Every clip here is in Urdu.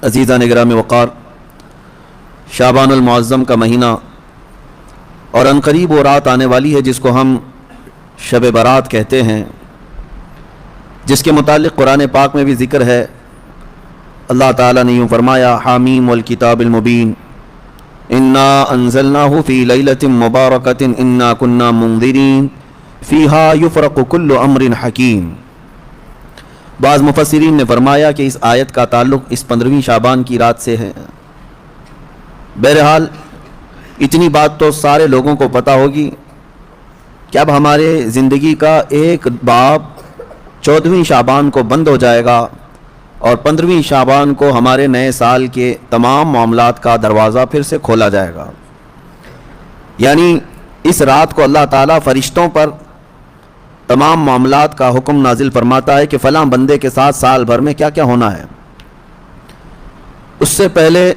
عزیزان گرامی وقار، شعبان المعظم کا مہینہ اور عنقریب وہ رات آنے والی ہے جس کو ہم شب برات کہتے ہیں، جس کے متعلق قرآن پاک میں بھی ذکر ہے۔ اللہ تعالیٰ نے یوں فرمایا، حامیم والکتاب المبین انا انزلناہ فی لیلۃ مبارکۃ انا کنا منذرین فیہا یفرق کل امر حکیم۔ بعض مفسرین نے فرمایا کہ اس آیت کا تعلق اس 15ویں شعبان کی رات سے ہے۔ بہرحال اتنی بات تو سارے لوگوں کو پتہ ہوگی کہ اب ہمارے زندگی کا ایک باب 14ویں شعبان کو بند ہو جائے گا اور 15ویں شعبان کو ہمارے نئے سال کے تمام معاملات کا دروازہ پھر سے کھولا جائے گا۔ یعنی اس رات کو اللہ تعالیٰ فرشتوں پر تمام معاملات کا حکم نازل فرماتا ہے کہ فلاں بندے کے ساتھ سال بھر میں کیا کیا ہونا ہے۔ اس سے پہلے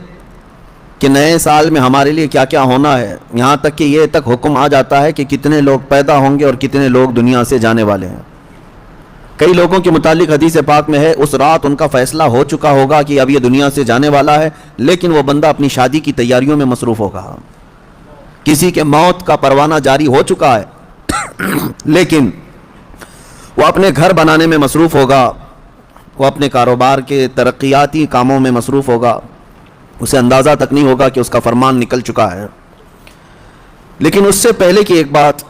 کہ نئے سال میں ہمارے لیے کیا کیا ہونا ہے، یہاں تک کہ یہ تک حکم آ جاتا ہے کہ کتنے لوگ پیدا ہوں گے اور کتنے لوگ دنیا سے جانے والے ہیں۔ کئی لوگوں کے متعلق حدیث پاک میں ہے اس رات ان کا فیصلہ ہو چکا ہوگا کہ اب یہ دنیا سے جانے والا ہے، لیکن وہ بندہ اپنی شادی کی تیاریوں میں مصروف ہوگا۔ کسی کے موت کا پروانہ جاری ہو چکا ہے لیکن وہ اپنے گھر بنانے میں مصروف ہوگا، وہ اپنے کاروبار کے ترقیاتی کاموں میں مصروف ہوگا، اسے اندازہ تک نہیں ہوگا کہ اس کا فرمان نکل چکا ہے۔ لیکن اس سے پہلے کی ایک بات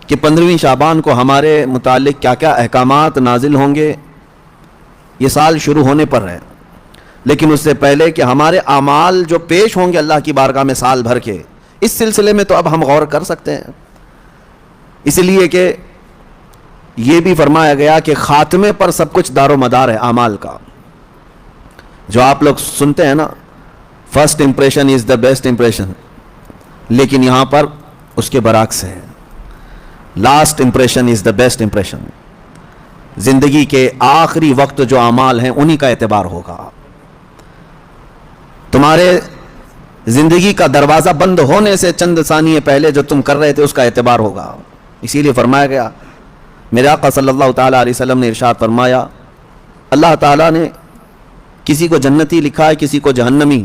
کہ 15ویں شعبان کو ہمارے متعلق کیا کیا احکامات نازل ہوں گے، یہ سال شروع ہونے پر ہے، لیکن اس سے پہلے کہ ہمارے اعمال جو پیش ہوں گے اللہ کی بارگاہ میں سال بھر کے، اس سلسلے میں تو اب ہم غور کر سکتے ہیں۔ اس لیے کہ یہ بھی فرمایا گیا کہ خاتمے پر سب کچھ دار و مدار ہے اعمال کا۔ جو آپ لوگ سنتے ہیں نا، first impression is the best impression, لیکن یہاں پر اس کے برعکس ہے، last impression is the best impression. زندگی کے آخری وقت جو اعمال ہیں انہی کا اعتبار ہوگا۔ تمہارے زندگی کا دروازہ بند ہونے سے چند ثانیے پہلے جو تم کر رہے تھے اس کا اعتبار ہوگا۔ اسی لیے فرمایا گیا، میرے آقا صلی اللہ تعالیٰ علیہ وسلم نے ارشاد فرمایا، اللہ تعالیٰ نے کسی کو جنتی لکھا ہے، کسی کو جہنمی،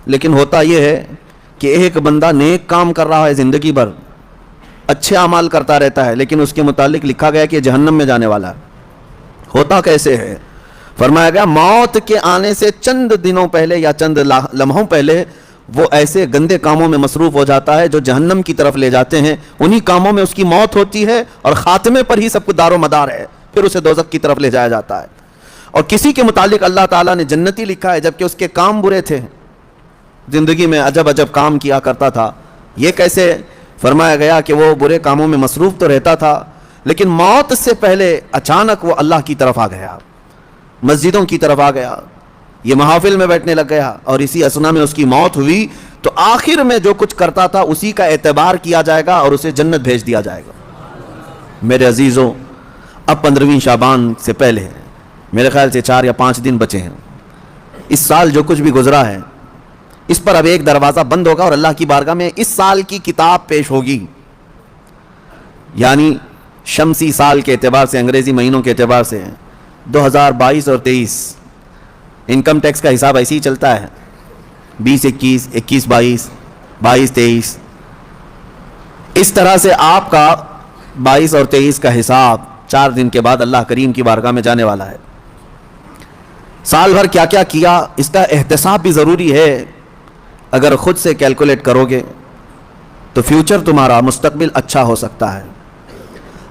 لیکن ہوتا یہ ہے کہ ایک بندہ نیک کام کر رہا ہے زندگی بھر، اچھے اعمال کرتا رہتا ہے، لیکن اس کے متعلق لکھا گیا کہ جہنم میں جانے والا ہے۔ ہوتا کیسے ہے؟ فرمایا گیا موت کے آنے سے چند دنوں پہلے یا چند لمحوں پہلے وہ ایسے گندے کاموں میں مصروف ہو جاتا ہے جو جہنم کی طرف لے جاتے ہیں، انہی کاموں میں اس کی موت ہوتی ہے اور خاتمے پر ہی سب کچھ دار و مدار ہے، پھر اسے دوزخ کی طرف لے جایا جاتا ہے۔ اور کسی کے متعلق اللہ تعالیٰ نے جنتی لکھا ہے جبکہ اس کے کام برے تھے، زندگی میں عجب عجب کام کیا کرتا تھا۔ یہ کیسے؟ فرمایا گیا کہ وہ برے کاموں میں مصروف تو رہتا تھا، لیکن موت سے پہلے اچانک وہ اللہ کی طرف آ گیا، مسجدوں کی طرف آ گیا، یہ محافل میں بیٹھنے لگ گیا، اور اسی اسنا میں اس کی موت ہوئی تو آخر میں جو کچھ کرتا تھا اسی کا اعتبار کیا جائے گا اور اسے جنت بھیج دیا جائے گا۔ میرے عزیزوں، اب 15ویں شعبان سے پہلے میرے خیال سے 4 یا 5 دن بچے ہیں۔ اس سال جو کچھ بھی گزرا ہے اس پر اب ایک دروازہ بند ہوگا اور اللہ کی بارگاہ میں اس سال کی کتاب پیش ہوگی۔ یعنی شمسی سال کے اعتبار سے، انگریزی مہینوں کے اعتبار سے 2022 اور 23 انکم ٹیکس کا حساب ایسے ہی چلتا ہے، 20-21، 21-22، 22-23، اس طرح سے آپ کا 22 اور 23 کا حساب 4 دن کے بعد اللہ کریم کی بارگاہ میں جانے والا ہے۔ سال بھر کیا کیا کیا اس کا احتساب بھی ضروری ہے۔ اگر خود سے کیلکولیٹ کرو گے تو فیوچر تمہارا مستقبل اچھا ہو سکتا ہے،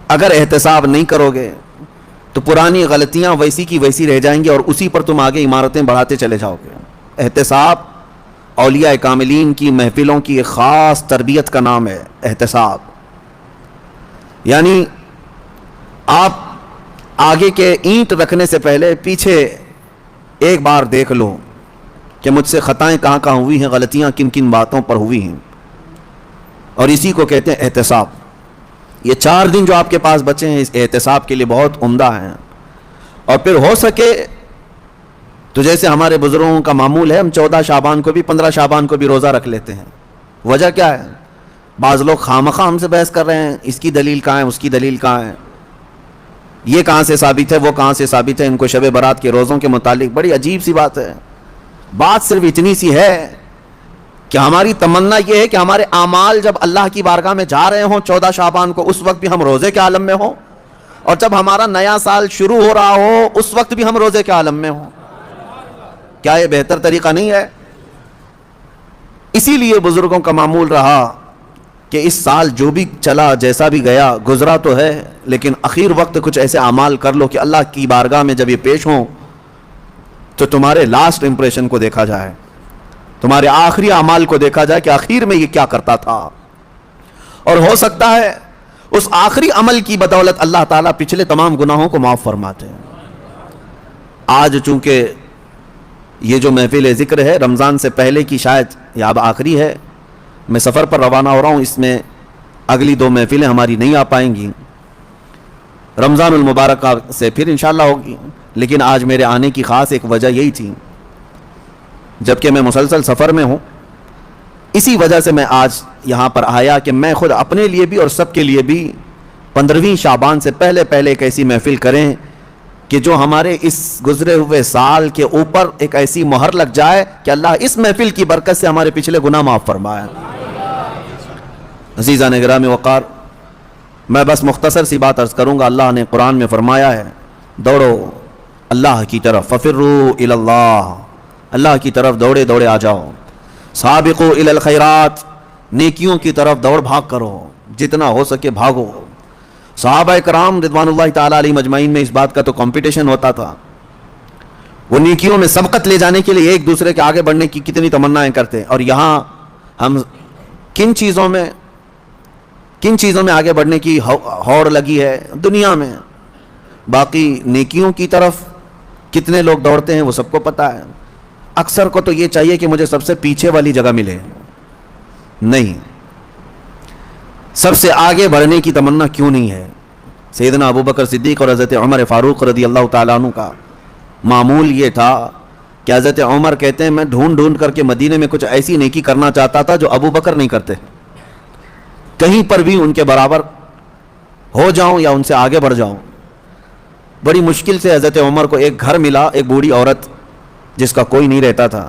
اگر احتساب نہیں کرو گے تو پرانی غلطیاں ویسی کی ویسی رہ جائیں گی اور اسی پر تم آگے عمارتیں بڑھاتے چلے جاؤ گے۔ احتساب اولیاء کاملین کی محفلوں کی ایک خاص تربیت کا نام ہے، احتساب۔ یعنی آپ آگے کے اینٹ رکھنے سے پہلے پیچھے ایک بار دیکھ لو کہ مجھ سے خطائیں کہاں کہاں ہوئی ہیں، غلطیاں کن کن باتوں پر ہوئی ہیں، اور اسی کو کہتے ہیں احتساب۔ یہ 4 دن جو آپ کے پاس بچے ہیں اس احتساب کے لیے بہت عمدہ ہیں۔ اور پھر ہو سکے تو جیسے ہمارے بزرگوں کا معمول ہے، ہم 14 شعبان کو بھی 15 شعبان کو بھی روزہ رکھ لیتے ہیں۔ وجہ کیا ہے؟ بعض لوگ خامخواہ ہم سے بحث کر رہے ہیں، اس کی دلیل کہاں ہے، اس کی دلیل کہاں ہے، یہ کہاں سے ثابت ہے، وہ کہاں سے ثابت ہے۔ ان کو شب برات کے روزوں کے متعلق بڑی عجیب سی بات ہے، بات صرف اتنی سی ہے کہ ہماری تمنا یہ ہے کہ ہمارے اعمال جب اللہ کی بارگاہ میں جا رہے ہوں 14 شعبان کو، اس وقت بھی ہم روزے کے عالم میں ہوں، اور جب ہمارا نیا سال شروع ہو رہا ہو اس وقت بھی ہم روزے کے عالم میں ہوں۔ کیا یہ بہتر طریقہ نہیں ہے؟ اسی لیے بزرگوں کا معمول رہا کہ اس سال جو بھی چلا، جیسا بھی گیا، گزرا تو ہے، لیکن اخیر وقت کچھ ایسے اعمال کر لو کہ اللہ کی بارگاہ میں جب یہ پیش ہوں تو تمہارے لاسٹ امپریشن کو دیکھا جائے، تمہارے آخری اعمال کو دیکھا جائے کہ آخر میں یہ کیا کرتا تھا۔ اور ہو سکتا ہے اس آخری عمل کی بدولت اللہ تعالیٰ پچھلے تمام گناہوں کو معاف فرماتے ہیں۔ آج چونکہ یہ جو محفل ذکر ہے رمضان سے پہلے کی شاید یا اب آخری ہے، میں سفر پر روانہ ہو رہا ہوں، اس میں اگلی 2 محفلیں ہماری نہیں آ پائیں گی، رمضان المبارک سے پھر انشاءاللہ ہوگی، لیکن آج میرے آنے کی خاص ایک وجہ یہی تھی، جبکہ میں مسلسل سفر میں ہوں، اسی وجہ سے میں آج یہاں پر آیا کہ میں خود اپنے لیے بھی اور سب کے لیے بھی 15ویں شعبان سے پہلے ایک ایسی محفل کریں کہ جو ہمارے اس گزرے ہوئے سال کے اوپر ایک ایسی مہر لگ جائے کہ اللہ اس محفل کی برکت سے ہمارے پچھلے گناہ معاف فرمائے۔ عزیزان گرامی وقار، میں بس مختصر سی بات عرض کروں گا۔ اللہ نے قرآن میں فرمایا ہے دوڑو اللہ کی طرف، ففروا الی اللہ، اللہ کی طرف دوڑے آ جاؤ، سابقوا الی الخیرات، نیکیوں کی طرف دوڑ بھاگ کرو، جتنا ہو سکے بھاگو۔ صحابہ کرام رضوان اللہ تعالیٰ علیہ مجمعین میں اس بات کا تو کمپٹیشن ہوتا تھا، وہ نیکیوں میں سبقت لے جانے کے لیے ایک دوسرے کے آگے بڑھنے کی کتنی تمنائیں کرتے، اور یہاں ہم کن چیزوں میں آگے بڑھنے کی ہوڑ لگی ہے دنیا میں، باقی نیکیوں کی طرف کتنے لوگ دوڑتے ہیں وہ سب کو پتہ ہے۔ اکثر کو تو یہ چاہیے کہ مجھے سب سے پیچھے والی جگہ ملے، نہیں، سب سے آگے بڑھنے کی تمنا کیوں نہیں ہے؟ سیدنا ابوبکر صدیق اور حضرت عمر فاروق رضی اللہ تعالیٰ عنہ کا معمول یہ تھا کہ حضرت عمر کہتے ہیں میں ڈھونڈ کر کے مدینے میں کچھ ایسی نیکی کرنا چاہتا تھا جو ابوبکر نہیں کرتے، کہیں پر بھی ان کے برابر ہو جاؤں یا ان سے آگے بڑھ جاؤں۔ بڑی مشکل سے حضرت عمر کو ایک گھر ملا، ایک بوڑھی عورت جس کا کوئی نہیں رہتا تھا۔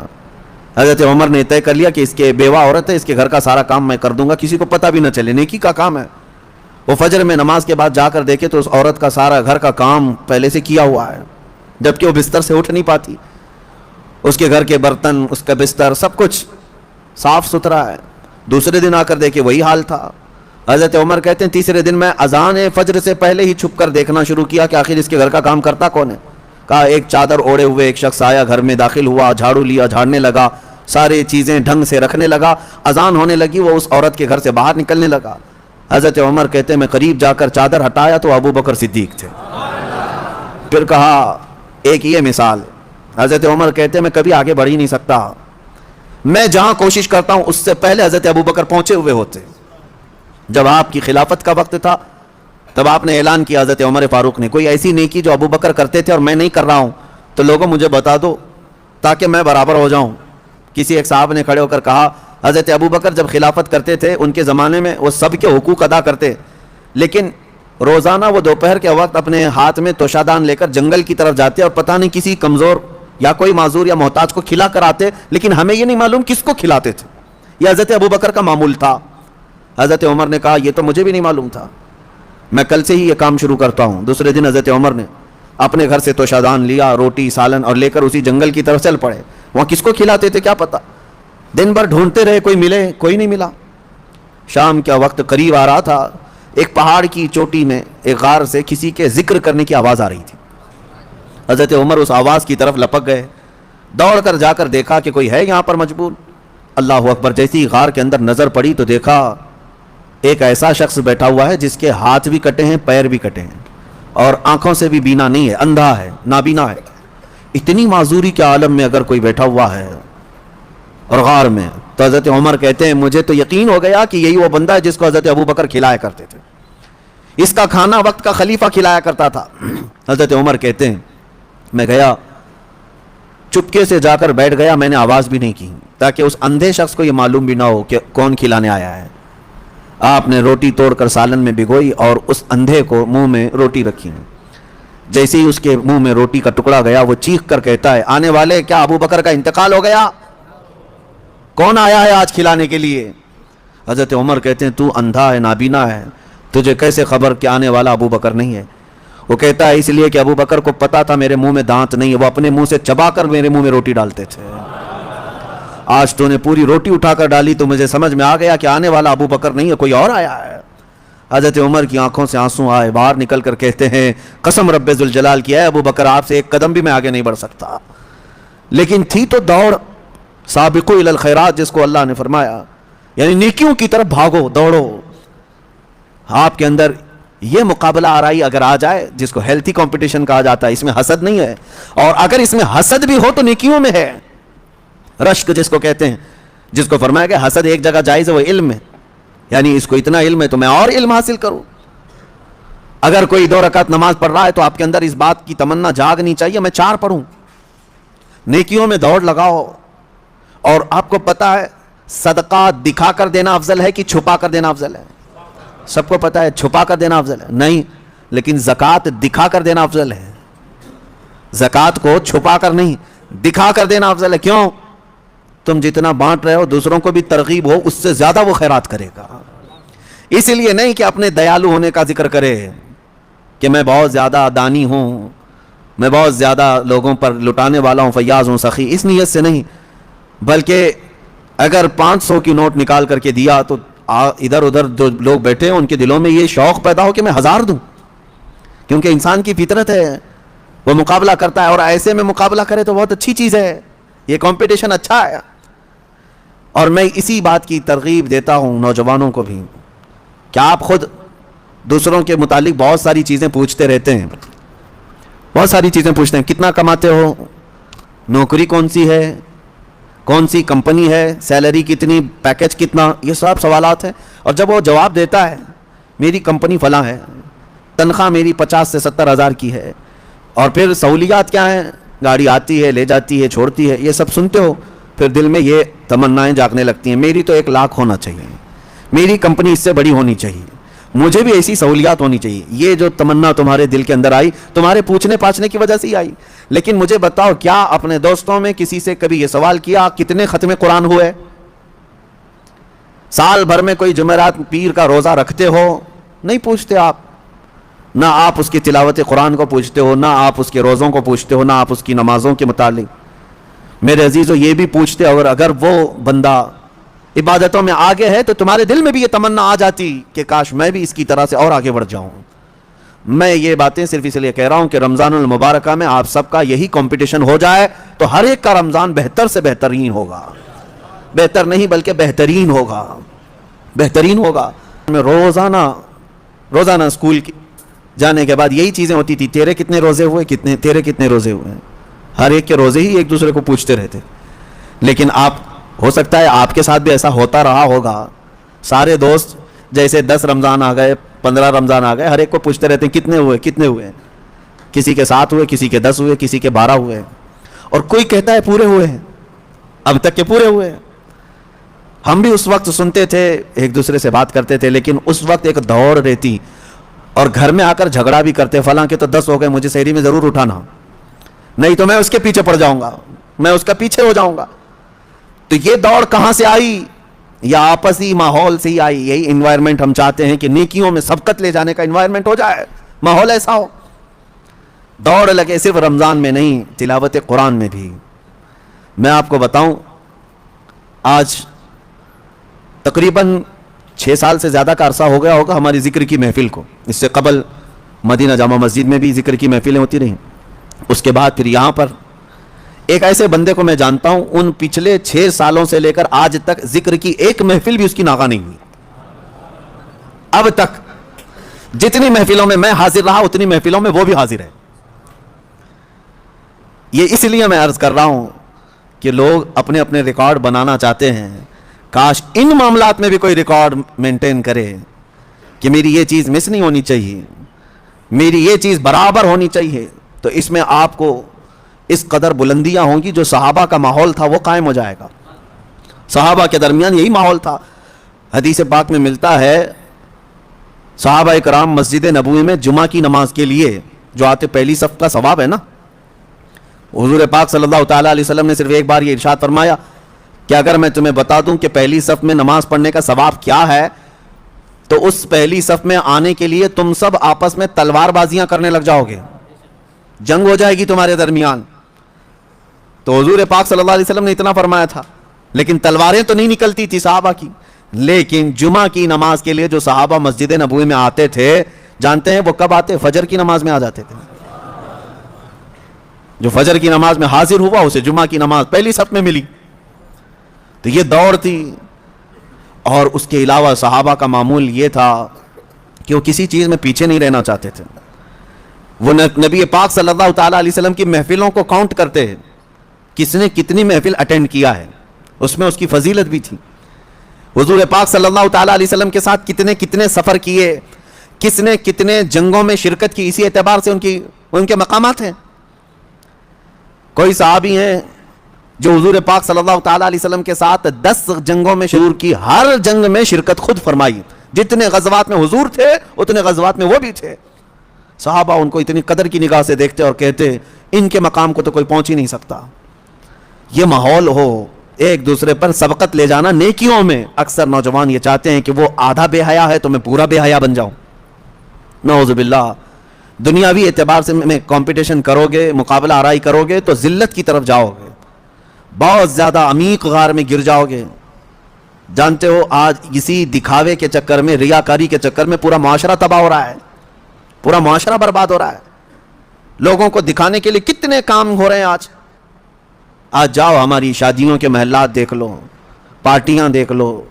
حضرت عمر نے طے کر لیا کہ اس کے بیوہ عورت ہے، اس کے گھر کا سارا کام میں کر دوں گا، کسی کو پتہ بھی نہ چلے، نیکی کا کام ہے۔ وہ فجر میں نماز کے بعد جا کر دیکھے تو اس عورت کا سارا گھر کا کام پہلے سے کیا ہوا ہے، جبکہ وہ بستر سے اٹھ نہیں پاتی، اس کے گھر کے برتن، اس کا بستر، سب کچھ صاف ستھرا ہے۔ دوسرے دن آ کر دیکھے وہی حال تھا۔ حضرت عمر کہتے ہیں تیسرے دن میں اذان فجر سے پہلے ہی چھپ کر دیکھنا شروع کیا کہ آخر اس کے گھر کا کام کرتا کون ہے۔ کہا ایک چادر اوڑے ہوئے ایک شخص آیا، گھر میں داخل ہوا، جھاڑو لیا، جھاڑنے لگا، ساری چیزیں ڈھنگ سے رکھنے لگا، اذان ہونے لگی، وہ اس عورت کے گھر سے باہر نکلنے لگا۔ حضرت عمر کہتے ہیں میں قریب جا کر چادر ہٹایا تو ابوبکر صدیق تھے۔ پھر کہا ایک یہ مثال، حضرت عمر کہتے ہیں میں کبھی آگے بڑھ ہی نہیں سکتا، میں جہاں کوشش کرتا ہوں اس سے پہلے حضرت ابوبکر پہنچے ہوئے ہوتے۔ جب آپ کی خلافت کا وقت تھا تب آپ نے اعلان کیا، حضرت عمر فاروق نے، کوئی ایسی نیکی جو ابوبکر کرتے تھے اور میں نہیں کر رہا ہوں تو لوگوں مجھے بتا دو تاکہ میں برابر ہو جاؤں۔ کسی ایک صاحب نے کھڑے ہو کر کہا حضرت ابوبکر جب خلافت کرتے تھے ان کے زمانے میں وہ سب کے حقوق ادا کرتے، لیکن روزانہ وہ دوپہر کے وقت اپنے ہاتھ میں توشادان لے کر جنگل کی طرف جاتے اور پتہ نہیں کسی کمزور یا کوئی معذور یا محتاج کو کھلا کر آتے، لیکن ہمیں یہ نہیں معلوم کس کو کھلاتے تھے۔ یہ حضرت ابوبکر کا معمول تھا۔ حضرت عمر نے کہا یہ تو مجھے بھی نہیں معلوم تھا، میں کل سے ہی یہ کام شروع کرتا ہوں۔ دوسرے دن حضرت عمر نے اپنے گھر سے توشادان لیا، روٹی سالن، اور لے کر اسی جنگل کی طرف چل پڑے۔ وہاں کس کو کھلاتے تھے کیا پتا، دن بھر ڈھونڈتے رہے، کوئی ملے، کوئی نہیں ملا۔ شام کا وقت قریب آ رہا تھا، ایک پہاڑ کی چوٹی میں ایک غار سے کسی کے ذکر کرنے کی آواز آ رہی تھی۔ حضرت عمر اس آواز کی طرف لپک گئے، دوڑ کر جا کر دیکھا کہ کوئی ہے یہاں پر مجبور۔ اللہ اکبر، جیسی غار کے اندر نظر پڑی تو دیکھا ایک ایسا شخص بیٹھا ہوا ہے جس کے ہاتھ بھی کٹے ہیں، پیر بھی کٹے ہیں، اور آنکھوں سے بھی بینا نہیں ہے، اندھا ہے، نابینا ہے۔ اتنی معذوری کے عالم میں اگر کوئی بیٹھا ہوا ہے اور غار میں، تو حضرت عمر کہتے ہیں مجھے تو یقین ہو گیا کہ یہی وہ بندہ ہے جس کو حضرت ابوبکر کھلایا کرتے تھے، اس کا کھانا وقت کا خلیفہ کھلایا کرتا تھا۔ حضرت عمر کہتے ہیں میں گیا، چپکے سے جا کر بیٹھ گیا، میں نے آواز بھی نہیں کی تاکہ اس اندھے شخص کو یہ معلوم بھی نہ ہو کہ کون کھلانے آیا ہے۔ آپ نے روٹی توڑ کر سالن میں بھگوئی اور اس اندھے کو منہ میں روٹی رکھی۔ جیسے ہی اس کے منہ میں روٹی کا ٹکڑا گیا وہ چیخ کر کہتا ہے آنے والے کیا ابو بکر کا انتقال ہو گیا؟ کون آیا ہے آج کھلانے کے لیے؟ حضرت عمر کہتے ہیں تو اندھا ہے نابینا ہے، تجھے کیسے خبر کہ آنے والا ابو بکر نہیں ہے؟ وہ کہتا ہے اس لیے کہ ابو بکر کو پتا تھا میرے منہ میں دانت نہیں ہے، وہ اپنے منہ سے چبا کر میرے منہ میں روٹی ڈالتے تھے۔ آج تو نے پوری روٹی اٹھا کر ڈالی تو مجھے سمجھ میں آ گیا کہ آنے والا ابو بکر نہیں ہے، کوئی اور آیا ہے۔ حضرت عمر کی آنکھوں سے آنسو آئے، باہر نکل کر کہتے ہیں قسم رب ذوالجلال کی ہے ابو بکر آپ سے ایک قدم بھی میں آگے نہیں بڑھ سکتا۔ لیکن تھی تو دوڑ سابقو الی الخیرات جس کو اللہ نے فرمایا، یعنی نیکیوں کی طرف بھاگو دوڑو۔ آپ کے اندر یہ مقابلہ آرائی اگر آ جائے جس کو ہیلتھی کمپٹیشن کہا جاتا ہے، اس میں حسد نہیں ہے، اور اگر اس میں حسد بھی ہو تو نیکیوں میں ہے۔ رشک جس کو کہتے ہیں، جس کو فرمایا کہ حسد ایک جگہ جائز ہے وہ علم ہے، یعنی اس کو اتنا علم ہے تو میں اور علم حاصل کروں۔ اگر کوئی 2 رکعت نماز پڑھ رہا ہے تو آپ کے اندر اس بات کی تمنا جاگنی چاہیے میں 4 پڑھوں۔ نیکیوں میں دوڑ لگاؤ، اور آپ کو پتا ہے صدقہ دکھا کر دینا افضل ہے کہ چھپا کر دینا افضل ہے؟ سب کو پتا ہے چھپا کر دینا افضل ہے نہیں، لیکن زکوٰۃ دکھا کر دینا افضل ہے۔ زکوٰۃ کو چھپا کر نہیں دکھا کر دینا افضل ہے۔ کیوں؟ تم جتنا بانٹ رہے ہو دوسروں کو بھی ترغیب ہو، اس سے زیادہ وہ خیرات کرے گا۔ اس لیے نہیں کہ اپنے دیالو ہونے کا ذکر کرے کہ میں بہت زیادہ دانی ہوں، میں بہت زیادہ لوگوں پر لٹانے والا ہوں، فیاض ہوں، سخی، اس نیت سے نہیں، بلکہ اگر 500 کی نوٹ نکال کر کے دیا تو ادھر ادھر جو لوگ بیٹھے ہیں ان کے دلوں میں یہ شوق پیدا ہو کہ میں 1000 دوں، کیونکہ انسان کی فطرت ہے وہ مقابلہ کرتا ہے، اور ایسے میں مقابلہ کرے تو بہت اچھی چیز ہے، یہ کمپٹیشن اچھا ہے۔ اور میں اسی بات کی ترغیب دیتا ہوں نوجوانوں کو بھی کہ آپ خود دوسروں کے متعلق بہت ساری چیزیں پوچھتے رہتے ہیں، بہت ساری چیزیں پوچھتے ہیں، کتنا کماتے ہو، نوکری کون سی ہے، کون سی کمپنی ہے، سیلری کتنی، پیکج کتنا، یہ سب سوالات ہیں۔ اور جب وہ جواب دیتا ہے میری کمپنی فلاں ہے، تنخواہ میری 50 سے 70 ہزار کی ہے، اور پھر سہولیات کیا ہیں، گاڑی آتی ہے لے جاتی ہے چھوڑتی ہے، یہ سب سنتے ہو، پھر دل میں یہ تمنائیں جاگنے لگتی ہیں میری تو 1 لاکھ ہونا چاہیے، میری کمپنی اس سے بڑی ہونی چاہیے، مجھے بھی ایسی سہولیات ہونی چاہیے۔ یہ جو تمنا تمہارے دل کے اندر آئی تمہارے پوچھنے پاچھنے کی وجہ سے ہی آئی۔ لیکن مجھے بتاؤ کیا اپنے دوستوں میں کسی سے کبھی یہ سوال کیا کتنے ختم قرآن ہوئے؟ سال بھر میں کوئی جمعرات پیر کا روزہ رکھتے ہو؟ نہیں پوچھتے آپ، نہ آپ اس کی تلاوت قرآن کو پوچھتے ہو، نہ آپ اس کے روزوں کو پوچھتے ہو، نہ آپ اس کی نمازوں کے متعلق۔ میرے عزیزو یہ بھی پوچھتے، اگر وہ بندہ عبادتوں میں آگے ہے تو تمہارے دل میں بھی یہ تمنا آ جاتی کہ کاش میں بھی اس کی طرح سے اور آگے بڑھ جاؤں۔ میں یہ باتیں صرف اس لیے کہہ رہا ہوں کہ رمضان المبارکہ میں آپ سب کا یہی کمپٹیشن ہو جائے تو ہر ایک کا رمضان بہتر سے بہترین ہوگا، بہتر نہیں بلکہ بہترین ہوگا، بہترین ہوگا۔ میں روزانہ اسکول جانے کے بعد یہی چیزیں ہوتی تھی، تیرے کتنے روزے ہوئے، تیرے کتنے روزے ہوئے، ہر ایک کے روزے ہی ایک دوسرے کو پوچھتے رہتے۔ لیکن آپ ہو سکتا ہے آپ کے ساتھ بھی ایسا ہوتا رہا ہوگا، سارے دوست جیسے 10 رمضان آ گئے 15 رمضان آ گئے ہر ایک کو پوچھتے رہتے ہیں کتنے ہوئے کتنے ہوئے، کسی کے 7 ہوئے، کسی کے 10 ہوئے، کسی کے 12 ہوئے، اور کوئی کہتا ہے پورے ہوئے ہیں، اب تک کے پورے ہوئے ہیں۔ ہم بھی اس وقت سنتے تھے، ایک دوسرے سے بات کرتے تھے، لیکن اس وقت ایک دوڑ رہتی، اور گھر میں آ کر جھگڑا بھی کرتے، فلاں کے تو 10 ہو گئے مجھے سحری میں ضرور اٹھانا، نہیں تو میں اس کے پیچھے پڑ جاؤں گا، میں اس کا پیچھے ہو جاؤں گا۔ تو یہ دوڑ کہاں سے آئی؟ یا آپسی ماحول سے ہی آئی۔ یہی انوائرمنٹ ہم چاہتے ہیں کہ نیکیوں میں سبقت لے جانے کا انوائرمنٹ ہو جائے، ماحول ایسا ہو، دوڑ لگے، صرف رمضان میں نہیں تلاوت قرآن میں بھی۔ میں آپ کو بتاؤں آج تقریباً 6 سال سے زیادہ کا عرصہ ہو گیا ہوگا ہماری ذکر کی محفل کو، اس سے قبل مدینہ جامع مسجد میں بھی ذکر کی محفلیں ہوتی رہیں، اس کے بعد پھر یہاں پر ایک ایسے بندے کو میں جانتا ہوں ان پچھلے 6 سالوں سے لے کر آج تک ذکر کی ایک محفل بھی اس کی ناغہ نہیں ہوئی۔ اب تک جتنی محفلوں میں میں حاضر رہا اتنی محفلوں میں وہ بھی حاضر ہے۔ یہ اس لیے میں عرض کر رہا ہوں کہ لوگ اپنے اپنے ریکارڈ بنانا چاہتے ہیں، کاش ان معاملات میں بھی کوئی ریکارڈ مینٹین کرے کہ میری یہ چیز مس نہیں ہونی چاہیے، میری یہ چیز برابر ہونی چاہیے، تو اس میں آپ کو اس قدر بلندیاں ہوں گی جو صحابہ کا ماحول تھا وہ قائم ہو جائے گا۔ صحابہ کے درمیان یہی ماحول تھا، حدیث پاک میں ملتا ہے صحابہ کرام مسجد نبوی میں جمعہ کی نماز کے لیے جو آتے پہلی صف کا ثواب ہے نا. حضور پاک صلی اللہ تعالیٰ علیہ وسلم نے صرف ایک بار یہ ارشاد فرمایا کہ اگر میں تمہیں بتا دوں کہ پہلی صف میں نماز پڑھنے کا ثواب کیا ہے تو اس پہلی صف میں آنے کے لیے تم سب آپس میں تلوار بازیاں کرنے لگ جاؤ گے, جنگ ہو جائے گی تمہارے درمیان. تو حضور پاک صلی اللہ علیہ وسلم نے اتنا فرمایا تھا, لیکن تلواریں تو نہیں نکلتی تھی صحابہ کی. لیکن جمعہ کی نماز کے لیے جو صحابہ مسجد نبوی میں آتے تھے, جانتے ہیں وہ کب آتے؟ فجر کی نماز میں آ جاتے تھے. جو فجر کی نماز میں حاضر ہوا اسے جمعہ کی نماز پہلی صف میں ملی. تو یہ دوڑ تھی. اور اس کے علاوہ صحابہ کا معمول یہ تھا کہ وہ کسی چیز میں پیچھے نہیں رہنا چاہتے تھے. وہ نبی پاک صلی اللہ تعالیٰ علیہ وسلم کی محفلوں کو کاؤنٹ کرتے ہیں, کس نے کتنی محفل اٹینڈ کیا ہے, اس میں اس کی فضیلت بھی تھی. حضور پاک صلی اللہ تعالیٰ علیہ وسلم کے ساتھ کتنے کتنے سفر کیے, کس نے کتنے جنگوں میں شرکت کی, اسی اعتبار سے ان کے مقامات ہیں. کوئی صحابی ہیں جو حضور پاک صلی اللہ تعالیٰ علیہ وسلم کے ساتھ 10 جنگوں میں شرکت کی, ہر جنگ میں شرکت خود فرمائی. جتنے غزوات میں حضور تھے اتنے غزوات میں وہ بھی تھے. صحابہ ان کو اتنی قدر کی نگاہ سے دیکھتے اور کہتے ان کے مقام کو تو کوئی پہنچ ہی نہیں سکتا. یہ ماحول ہو ایک دوسرے پر سبقت لے جانا نیکیوں میں. اکثر نوجوان یہ چاہتے ہیں کہ وہ آدھا بے حیا ہے تو میں پورا بے حیا بن جاؤں. نعوذ باللہ. دنیاوی اعتبار سے میں کمپٹیشن کرو گے, مقابلہ آرائی کرو گے تو ذلت کی طرف جاؤ گے, بہت زیادہ عمیق غار میں گر جاؤ گے. جانتے ہو آج اسی دکھاوے کے چکر میں, ریاکاری کے چکر میں پورا معاشرہ تباہ ہو رہا ہے, پورا معاشرہ برباد ہو رہا ہے. لوگوں کو دکھانے کے لیے کتنے کام ہو رہے ہیں آج. آج جاؤ ہماری شادیوں کے محلات دیکھ لو, پارٹیاں دیکھ لو,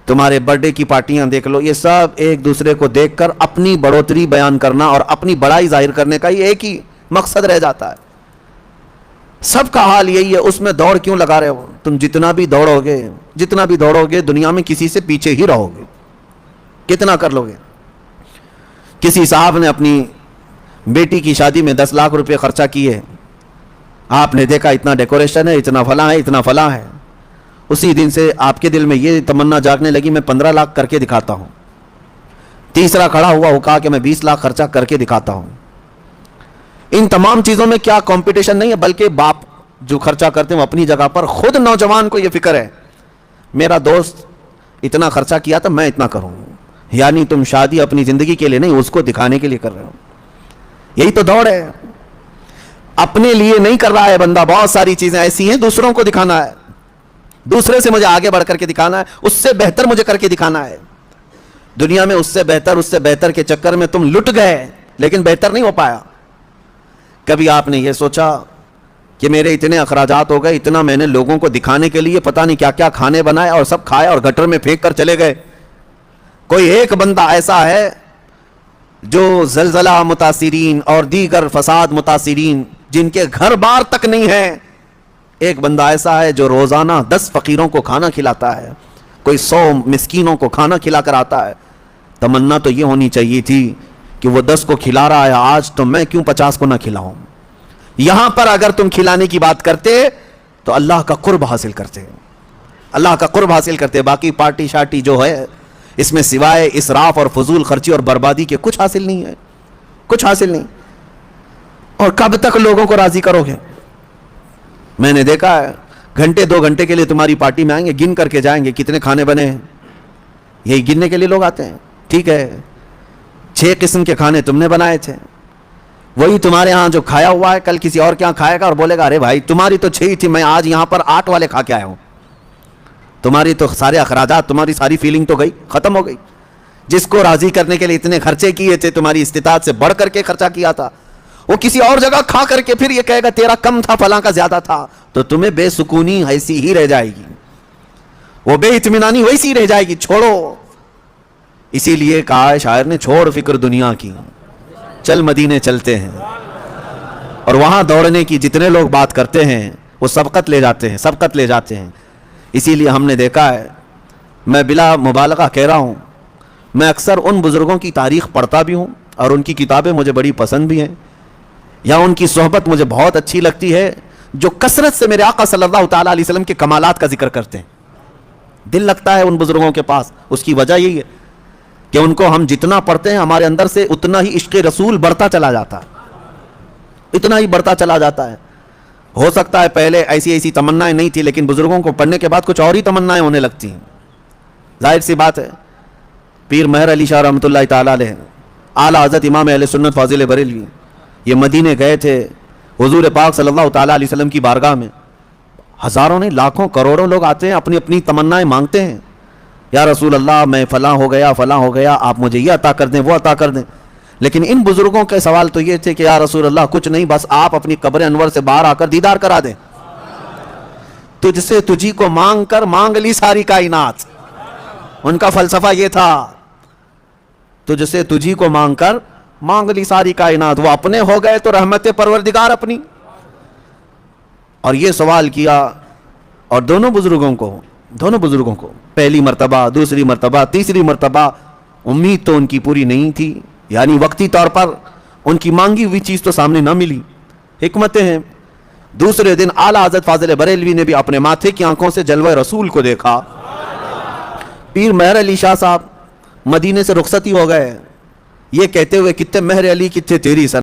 تمہارے برتھ ڈے کی پارٹیاں دیکھ لو, یہ سب ایک دوسرے کو دیکھ کر اپنی بڑھوتری بیان کرنا اور اپنی بڑائی ظاہر کرنے کا یہ ایک ہی مقصد رہ جاتا ہے. سب کا حال یہی ہے. اس میں دوڑ کیوں لگا رہے ہو؟ تم جتنا بھی دوڑو گے دنیا میں کسی سے پیچھے ہی رہو گے. کتنا کر لو گے؟ کسی صاحب نے اپنی بیٹی کی شادی میں 10 لاکھ روپے خرچہ کیے. آپ نے دیکھا اتنا ڈیکوریشن ہے, اتنا فلاں ہے, اتنا فلاں ہے. اسی دن سے آپ کے دل میں یہ تمنا جاگنے لگی میں 15 لاکھ کر کے دکھاتا ہوں. تیسرا کھڑا ہوا وہ کہا کہ میں 20 لاکھ خرچہ کر کے دکھاتا ہوں. ان تمام چیزوں میں کیا کمپٹیشن نہیں ہے, بلکہ باپ جو خرچہ کرتے ہیں وہ اپنی جگہ پر. خود نوجوان کو یہ فکر ہے میرا دوست اتنا خرچہ کیا تھا میں اتنا کروں. یعنی تم شادی اپنی زندگی کے لیے نہیں, اس کو دکھانے کے لیے کر رہے ہو. یہی تو دوڑ ہے. اپنے لیے نہیں کر رہا ہے بندہ. بہت ساری چیزیں ایسی ہیں دوسروں کو دکھانا ہے, دوسرے سے مجھے آگے بڑھ کر کے دکھانا ہے, اس سے بہتر مجھے کر کے دکھانا ہے. دنیا میں اس سے بہتر کے چکر میں تم لٹ گئے لیکن بہتر نہیں ہو پایا. کبھی آپ نے یہ سوچا کہ میرے اتنے اخراجات ہو گئے, اتنا میں نے لوگوں کو دکھانے کے لیے پتہ نہیں کیا کیا کھانے بنائے اور سب کھائے اور گٹر میں پھینک کر چلے گئے. کوئی ایک بندہ ایسا ہے جو زلزلہ متاثرین اور دیگر فساد متاثرین جن کے گھر بار تک نہیں ہے, ایک بندہ ایسا ہے جو روزانہ 10 فقیروں کو کھانا کھلاتا ہے, کوئی 100 مسکینوں کو کھانا کھلا کر آتا ہے. تمنا تو یہ ہونی چاہیے تھی کہ وہ 10 کو کھلا رہا ہے آج تو میں کیوں 50 کو نہ کھلاؤں. یہاں پر اگر تم کھلانے کی بات کرتے تو اللہ کا قرب حاصل کرتے, اللہ کا قرب حاصل کرتے. باقی پارٹی شارٹی جو ہے اس میں سوائے اسراف اور فضول خرچی اور بربادی کے کچھ حاصل نہیں ہے, کچھ حاصل نہیں. اور کب تک لوگوں کو راضی کرو گے؟ میں نے دیکھا ہے گھنٹے 2 گھنٹے کے لیے تمہاری پارٹی میں آئیں گے, گن کر کے جائیں گے کتنے کھانے بنے ہیں. یہی گننے کے لیے لوگ آتے ہیں. ٹھیک ہے 6 قسم کے کھانے تم نے بنائے تھے, وہی تمہارے ہاں جو کھایا ہوا ہے کل کسی اور کے ہاں کھائے گا اور بولے گا ارے بھائی تمہاری تو 6 ہی تھی, میں آج یہاں پر 8 والے کھا کے آیا ہوں. تمہاری تو سارے اخراجات, تمہاری ساری فیلنگ تو گئی, ختم ہو گئی. جس کو راضی کرنے کے لیے اتنے خرچے کیے تھے, تمہاری استطاعت سے بڑھ کر کے خرچہ کیا تھا, وہ کسی اور جگہ کھا کر کے پھر یہ کہے گا تیرا کم تھا فلاں کا زیادہ تھا, تو تمہیں بے سکونی ایسی ہی رہ جائے گی, وہ بے اطمینانی ویسی رہ جائے گی. چھوڑو. اسی لیے کہا ہے شاعر نے چھوڑ فکر دنیا کی چل مدینے چلتے ہیں. اور وہاں دوڑنے کی جتنے لوگ بات کرتے ہیں وہ سبقت لے جاتے ہیں, سبقت لے جاتے ہیں. اسی لیے ہم نے دیکھا ہے, میں بلا مبالغہ کہہ رہا ہوں, میں اکثر ان بزرگوں کی تاریخ پڑھتا بھی ہوں اور ان کی کتابیں مجھے بڑی پسند بھی ہیں, یا ان کی صحبت مجھے بہت اچھی لگتی ہے جو کثرت سے میرے آقا صلی اللہ تعالیٰ علیہ وسلم کے کمالات کا ذکر کرتے ہیں. دل لگتا ہے ان بزرگوں کے پاس. اس کی وجہ یہی ہے کہ ان کو ہم جتنا پڑھتے ہیں ہمارے اندر سے اتنا ہی عشق رسول بڑھتا چلا جاتا ہے. اتنا ہی بڑھتا چلا جاتا ہے. ہو سکتا ہے پہلے ایسی ایسی تمنائیں نہیں تھی، لیکن بزرگوں کو پڑھنے کے بعد کچھ اور ہی تمنائیں ہونے لگتی ہیں. ظاہر سی بات ہے. پیر مہر علی شاہ رحمۃ اللہ تعالیٰ علیہ، اعلیٰ حضرت امام اہل سنت فاضل بریلوی، یہ مدینے گئے تھے حضور پاک صلی اللہ تعالیٰ علیہ وسلم کی بارگاہ میں. ہزاروں نہیں، لاکھوں کروڑوں لوگ آتے ہیں، اپنی اپنی تمنائیں مانگتے ہیں. یا رسول اللہ میں فلاں ہو گیا، آپ مجھے یہ عطا کر دیں، وہ عطا کر دیں. لیکن ان بزرگوں کے سوال تو یہ تھے کہ یا رسول اللہ کچھ نہیں، بس آپ اپنی قبر انور سے باہر آ کر دیدار کرا دیں. تجھ سے تجھی کو مانگ کر مانگ لی ساری کائنات. ان کا فلسفہ یہ تھا، تجھ سے تجھی کو مانگ کر مانگ لی ساری کائنات. وہ اپنے ہو گئے تو رحمت پروردگار اپنی. اور یہ سوال کیا، اور دونوں بزرگوں کو پہلی مرتبہ، دوسری مرتبہ، تیسری مرتبہ امید تو ان کی پوری نہیں تھی، یعنی وقتی طور پر ان کی مانگی ہوئی چیز تو سامنے نہ ملی. حکمتیں ہیں. دوسرے دن اعلیٰ حضرت فاضل بریلوی نے بھی اپنے ماتھے کی آنکھوں سے جلوہ رسول کو دیکھا. پیر مہر علی شاہ صاحب مدینے سے رخصتی ہو گئے، یہ کہتے ہوئے کتنے مہر علی کتنے تیری سر